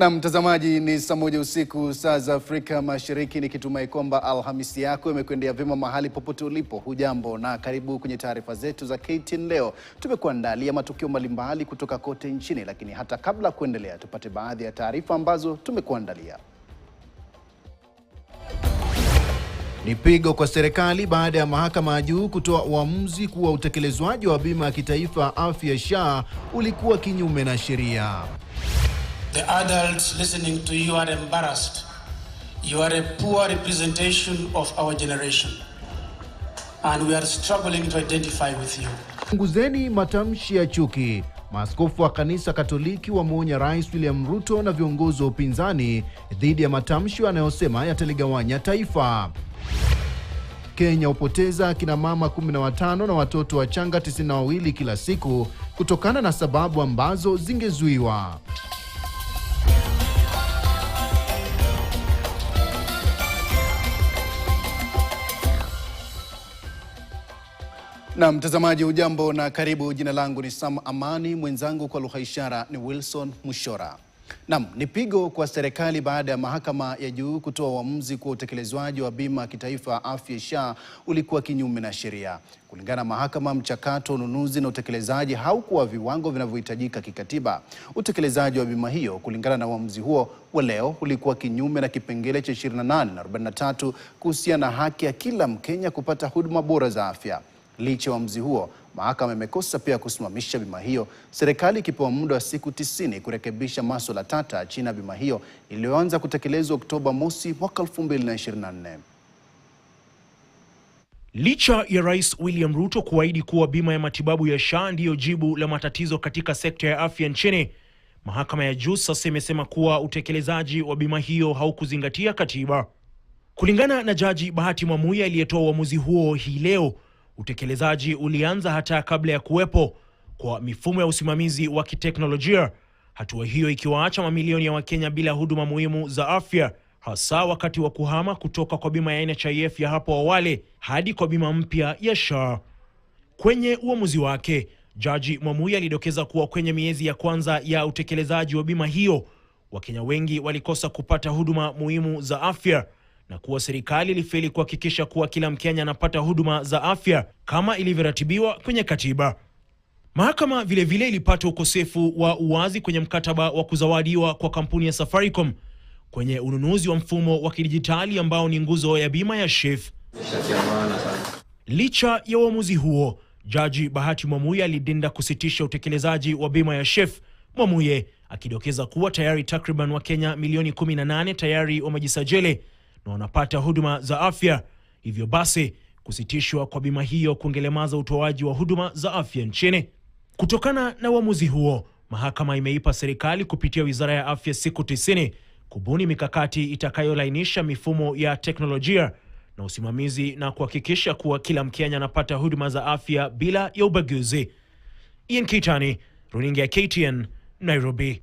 Na mtazamaji, ni saa 1 usiku saa za Afrika Mashariki, nikitumai kwamba Alhamisi yako imekwendea vyema mahali popote ulipo. Hujambo na karibu kwenye taarifa zetu za KTN leo. Tumekuandalia matukio mbalimbali kutoka kote nchini, lakini hata kabla kuendelea tupate baadhi ya taarifa ambazo tumekuandalia. Ni pigo kwa serikali baada ya mahakama ya juu kutoa uamuzi kuwa utekelezwaji wa bima ya kitaifa afya SHA ulikuwa kinyume na sheria. The adults listening to you are embarrassed. You are a poor representation of our generation, and we are struggling to identify with you. Punguzeni matamshi ya chuki. Maaskofu wa kanisa Katoliki wameonya Rais William Ruto na viongozi wa upinzani dhidi ya matamshi yanayosema yataligawanya taifa. Kenya hupoteza kina mama 15 na watoto wachanga 92 kila siku kutokana na sababu ambazo zingezuiwa. Na mtazamaji, hujambo na karibu. Jina langu ni Sam Amani, mwenzangu kwa lugha ishara ni Wilson Mushora. Ni pigo kwa serikali baada ya mahakama ya juu kutoa uamuzi kuwa utekelezwaji wa bima ya kitaifa afya SHA ulikuwa kinyume na sheria. Kulingana na mahakama, mchakato, ununuzi na utekelezaji haukuwa viwango vinavyohitajika kikatiba. Utekelezaji wa bima hiyo kulingana na uamuzi huo wa leo ulikuwa kinyume na kipengele cha 28 na 43 kuhusiana na haki ya kila Mkenya kupata huduma bora za afya. Licha ya uamuzi huo, mahakama imekosa pia kusimamisha bima hiyo, serikali ikipewa muda wa siku 90 kurekebisha masuala tata chini ya bima hiyo iliyoanza kutekelezwa Oktoba mosi mwaka 2024. Licha ya Rais William Ruto kuahidi kuwa bima ya matibabu ya SHA ndiyo jibu la matatizo katika sekta ya afya nchini, mahakama ya juu sasa imesema kuwa utekelezaji wa bima hiyo haukuzingatia katiba. Kulingana na Jaji Bahati Mwamuyi aliyetoa uamuzi huo hii leo, utekelezaji ulianza hata kabla ya kuwepo kwa mifumo ya usimamizi wa kiteknolojia, hatua hiyo ikiwaacha mamilioni ya Wakenya bila huduma muhimu za afya, hasa wakati wa kuhama kutoka kwa bima ya NHIF ya hapo awali hadi kwa bima mpya ya SHA. Kwenye uamuzi wake, Jaji Mwamuyi alidokeza kuwa kwenye miezi ya kwanza ya utekelezaji wa bima hiyo, Wakenya wengi walikosa kupata huduma muhimu za afya, na kuwa serikali ilifeli kuhakikisha kuwa kila Mkenya anapata huduma za afya kama ilivyoratibiwa kwenye katiba. Mahakama vile ilipata ukosefu wa uwazi kwenye mkataba wa kuzawadiwa kwa kampuni ya Safaricom kwenye ununuzi wa mfumo wa kidijitali ambao ni nguzo ya bima ya SHIF. Licha ya uamuzi huo, Jaji Bahati Mwamuyi alidinda kusitisha utekelezaji wa bima ya SHIF, Mwamuyi akidokeza kuwa tayari takriban Wakenya milioni 18 tayari wamejisajili na wanapata huduma za afya. Hivyo basi, kusitishwa kwa bima hiyo kungelemaza utoaji wa huduma za afya nchini. Kutokana na uamuzi huo, mahakama imeipa serikali kupitia Wizara ya Afya siku 90 kubuni mikakati itakayolainisha mifumo ya teknolojia na usimamizi na kuhakikisha kuwa kila Mkenya anapata huduma za afya bila ya ubaguzi. Ian Kitani, runinga ya KTN, Nairobi.